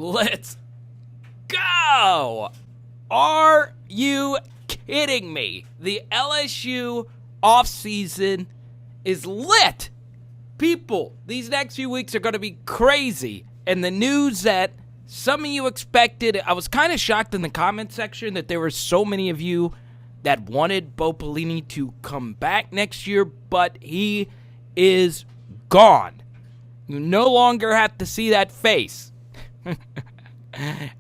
Let's go! Are you kidding me? The LSU offseason is lit. People, these next few weeks are going to be crazy. And the news that some of you expected, I was kind of shocked in the comment section that there were so many of you that wanted Bo Pelini to come back next year, but he is gone. You no longer have to see that face.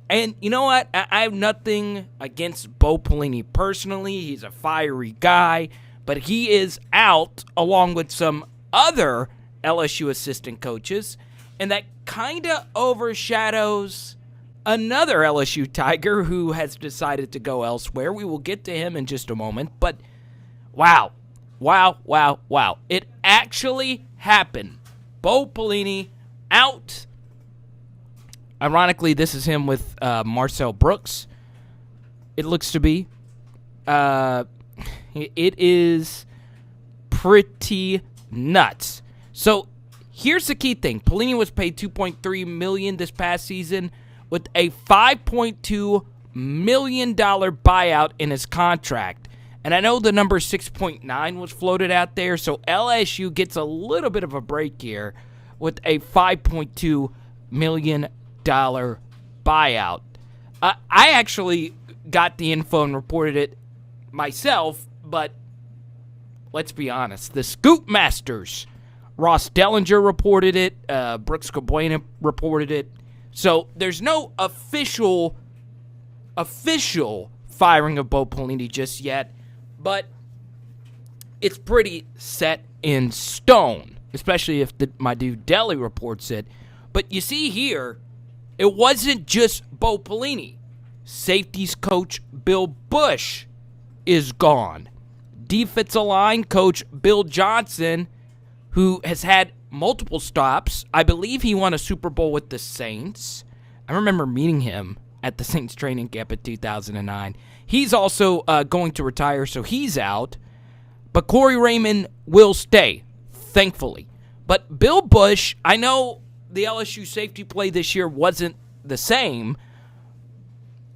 And you know what? I have nothing against Bo Pelini personally. He's a fiery guy, but he is out along with some other LSU assistant coaches, and that kind of overshadows another LSU Tiger who has decided to go elsewhere. We will get to him in just a moment, but wow. It actually happened. Bo Pelini out. Ironically, this is him with Marcel Brooks. It looks to be. It is pretty nuts. So here's the key thing. Pelini was paid $2.3 million this past season with a $5.2 million buyout in his contract. And I know the number 6.9 was floated out there, so LSU gets a little bit of a break here with a $5.2 million buyout. I actually got the info and reported it myself, but let's be honest. The Scoop Masters, Ross Dellinger reported it. Brooks Cabuena reported it. So there's no official firing of Bo Pelini just yet, but it's pretty set in stone, especially if my dude Deli reports it. But you see here, it wasn't just Bo Pelini. Safeties coach Bill Busch is gone. Defensive line coach Bill Johnson, who has had multiple stops. I believe he won a Super Bowl with the Saints. I remember meeting him at the Saints training camp in 2009. He's also going to retire, so he's out. But Corey Raymond will stay, thankfully. But Bill Busch, I know the LSU safety play this year wasn't the same,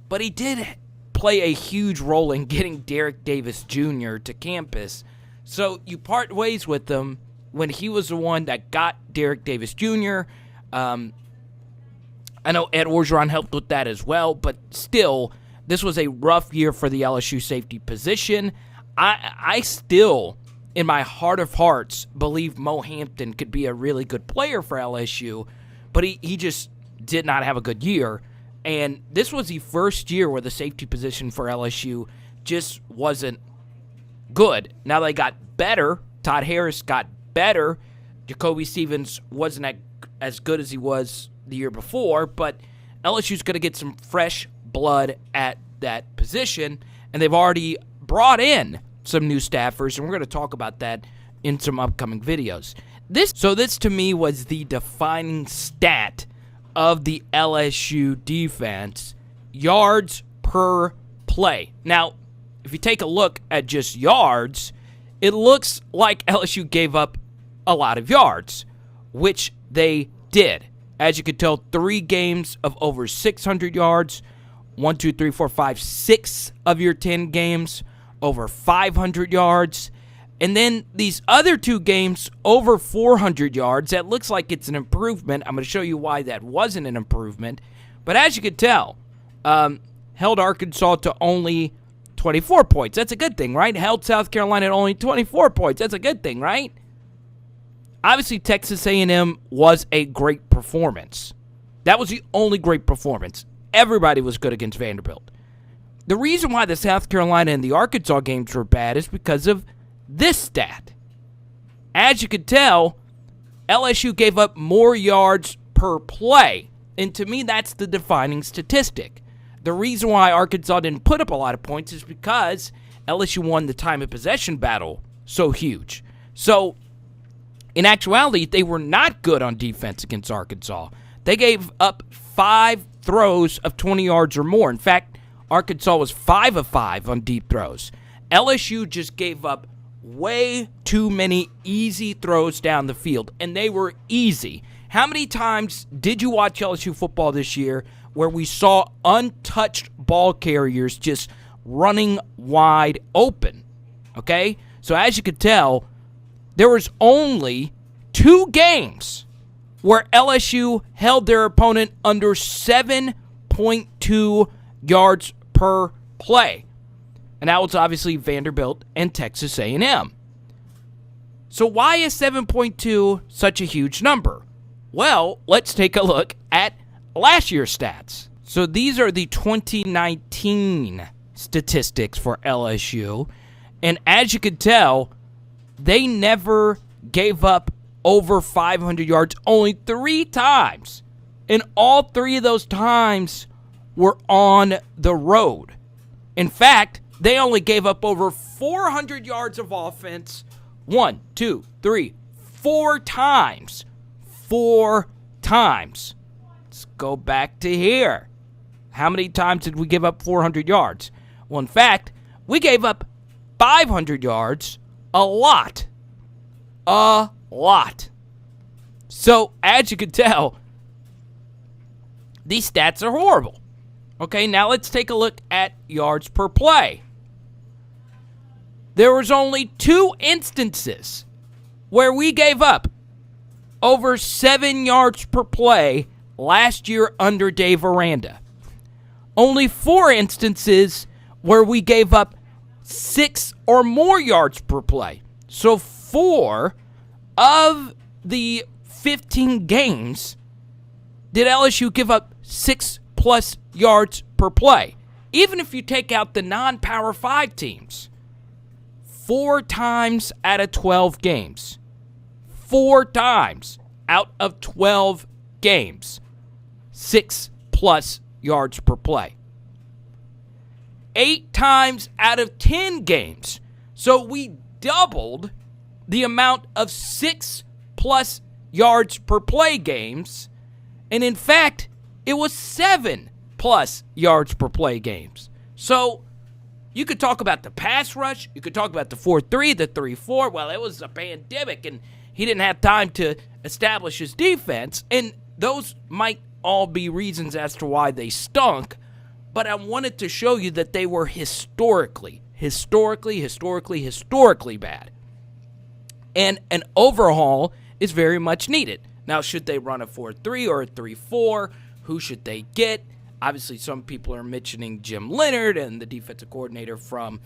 but he did play a huge role in getting Derek Davis Jr. to campus. So you part ways with him when he was the one that got Derek Davis Jr. I know Ed Orgeron helped with that as well, but still, this was a rough year for the LSU safety position. I still, in my heart of hearts, believe Mo Hampton could be a really good player for LSU, but he just did not have a good year. And this was the first year where the safety position for LSU just wasn't good. Now they got better. Todd Harris got better. Jacoby Stevens wasn't as good as he was the year before, but LSU's going to get some fresh blood at that position, and they've already brought in some new staffers, and we're going to talk about that in some upcoming videos. This to me was the defining stat of the LSU defense, yards per play. Now, if you take a look at just yards, it looks like LSU gave up a lot of yards, which they did. As you can tell, 3 games of over 600 yards, 1, 2, 3, 4, 5, 6 of your 10 games over 500 yards. And then these other 2 games over 400 yards. That looks like it's an improvement. I'm going to show you why that wasn't an improvement. But as you can tell, held Arkansas to only 24 points. That's a good thing, right? Held South Carolina at only 24 points. That's a good thing, right? Obviously, Texas A&M was a great performance. That was the only great performance. Everybody was good against Vanderbilt. The reason why the South Carolina and the Arkansas games were bad is because of this stat. As you can tell, LSU gave up more yards per play. And to me, that's the defining statistic. The reason why Arkansas didn't put up a lot of points is because LSU won the time of possession battle so huge. So, in actuality, they were not good on defense against Arkansas. They gave up 5 throws of 20 yards or more. In fact, Arkansas was 5 of 5 on deep throws. LSU just gave up way too many easy throws down the field, and they were easy. How many times did you watch LSU football this year where we saw untouched ball carriers just running wide open? Okay? So as you could tell, there was only 2 games where LSU held their opponent under 7.2 yards per play. And that was obviously Vanderbilt and Texas A&M. So why is 7.2 such a huge number? Well, let's take a look at last year's stats. So these are the 2019 statistics for LSU. And as you can tell, they never gave up over 500 yards only 3 times. And all 3 of those times were on the road. In fact, they only gave up over 400 yards of offense 1, 2, 3, 4 times. 4 times. Let's go back to here. How many times did we give up 400 yards? Well, in fact, we gave up 500 yards a lot. A lot. So, as you can tell, these stats are horrible. Okay, now let's take a look at yards per play. There was only 2 instances where we gave up over 7 yards per play last year under Dave Aranda. Only 4 instances where we gave up 6 or more yards per play. So 4 of the 15 games did LSU give up 6+ yards per play. Even if you take out the non-Power 5 teams. 4 times out of 12 games. 4 times out of 12 games. 6+ yards per play. 8 times out of 10 games. So we doubled the amount of 6+ yards per play games. And in fact, it was 7+ yards per play games. So you could talk about the pass rush. You could talk about the 4-3, the 3-4. Well, it was a pandemic, and he didn't have time to establish his defense. And those might all be reasons as to why they stunk. But I wanted to show you that they were historically bad. And an overhaul is very much needed. Now, should they run a 4-3 or a 3-4? Who should they get? Obviously, some people are mentioning Jim Leonard and the defensive coordinator from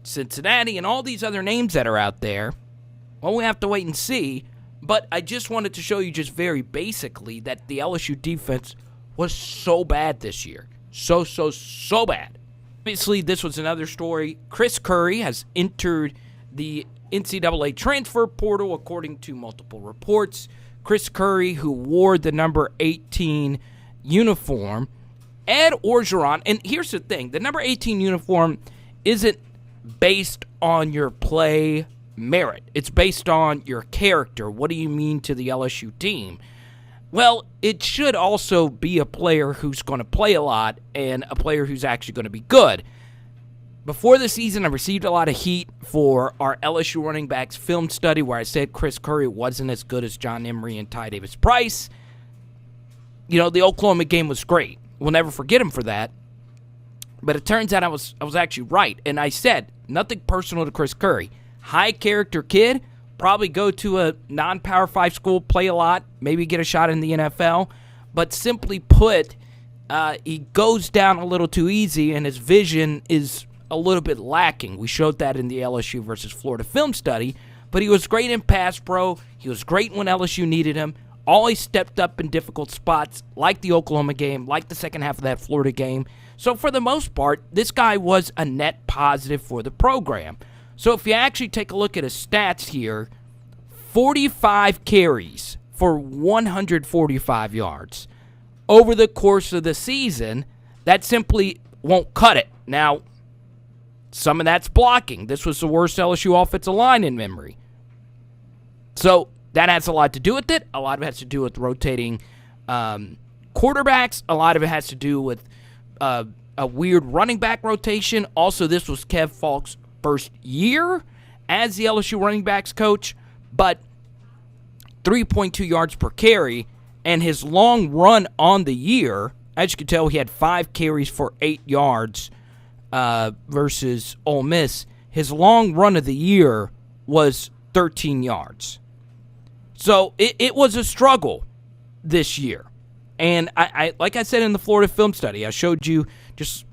Cincinnati and all these other names that are out there. Well, we have to wait and see. But I just wanted to show you just very basically that the LSU defense was so bad this year. So bad. Obviously, this was another story. Chris Curry has entered the NCAA transfer portal, according to multiple reports. Chris Curry, who wore the number 18 uniform, Ed Orgeron, and here's the thing, the number 18 uniform isn't based on your play merit. It's based on your character. What do you mean to the LSU team? Well, it should also be a player who's going to play a lot and a player who's actually going to be good. Before the season, I received a lot of heat for our LSU running backs film study where I said Chris Curry wasn't as good as John Emery and Ty Davis Price. You know, the Oklahoma game was great. We'll never forget him for that. But it turns out I was actually right. And I said, nothing personal to Chris Curry. High character kid, probably go to a non-Power 5 school, play a lot, maybe get a shot in the NFL. But simply put, he goes down a little too easy and his vision is a little bit lacking. We showed that in the LSU versus Florida film study. But he was great in pass pro. He was great when LSU needed him. Always stepped up in difficult spots, like the Oklahoma game, like the second half of that Florida game. So for the most part, this guy was a net positive for the program. So if you actually take a look at his stats here, 45 carries for 145 yards. Over the course of the season, that simply won't cut it. Now, some of that's blocking. This was the worst LSU offensive line in memory. So that has a lot to do with it. A lot of it has to do with rotating quarterbacks. A lot of it has to do with a weird running back rotation. Also, this was Kev Falk's first year as the LSU running backs coach. But 3.2 yards per carry, and his long run on the year, as you can tell, he had 5 carries for 8 yards versus Ole Miss. His long run of the year was 13 yards. So it was a struggle this year. And I like I said in the Florida film study, I showed you just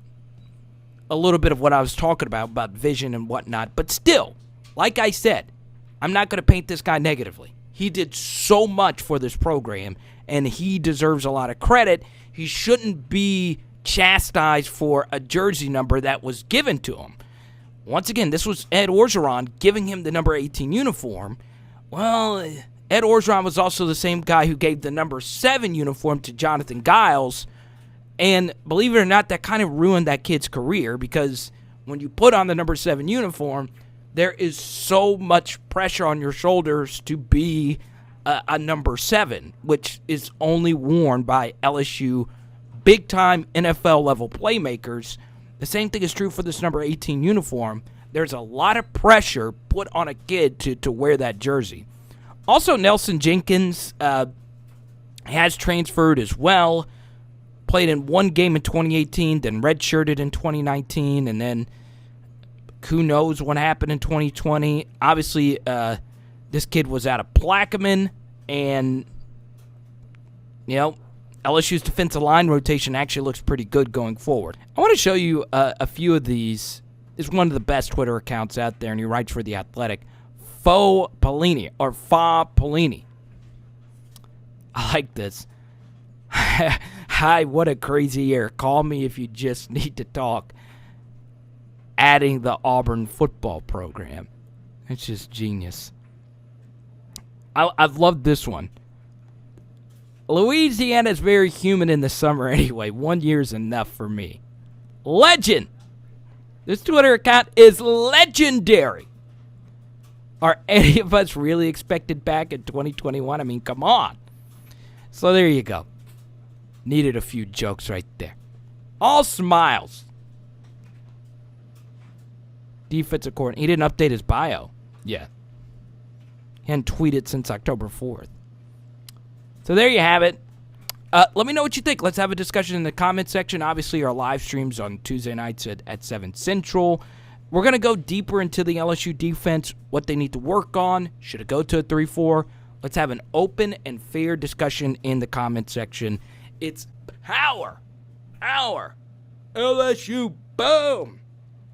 a little bit of what I was talking about vision and whatnot. But still, like I said, I'm not going to paint this guy negatively. He did so much for this program, and he deserves a lot of credit. He shouldn't be chastised for a jersey number that was given to him. Once again, this was Ed Orgeron giving him the number 18 uniform. Well, Ed Orgeron was also the same guy who gave the number 7 uniform to Jonathan Giles. And believe it or not, that kind of ruined that kid's career, because when you put on the number 7 uniform, there is so much pressure on your shoulders to be a number 7, which is only worn by LSU big-time NFL-level playmakers. The same thing is true for this number 18 uniform. There's a lot of pressure put on a kid to wear that jersey. Also, Nelson Jenkins has transferred as well. Played in one game in 2018, then redshirted in 2019, and then who knows what happened in 2020. Obviously, this kid was out of Plaquemine, and, you know, LSU's defensive line rotation actually looks pretty good going forward. I want to show you a few of these. This is one of the best Twitter accounts out there, and he writes for The Athletic. Faux Pelini, or Faux Pelini. I like this. Hi, what a crazy year. Call me if you just need to talk. Adding the Auburn football program. It's just genius. I've loved this one. Louisiana is very humid in the summer anyway. 1 year's enough for me. Legend. This Twitter account is legendary. Are any of us really expected back in 2021? I mean, come on. So there you go. Needed a few jokes right there. All smiles. Defensive coordinator. He didn't update his bio yet. He hadn't tweeted since October 4th. So there you have it. Let me know what you think. Let's have a discussion in the comment section. Obviously, our live streams on Tuesday nights at 7 Central. We're going to go deeper into the LSU defense, what they need to work on. Should it go to a 3-4? Let's have an open and fair discussion in the comment section. It's power. LSU, boom.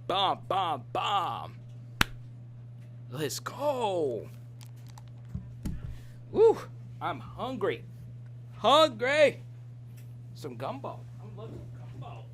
Bomb, bomb, bomb. Let's go. Woo, I'm hungry. Some gumbo. I'm looking for gumbo.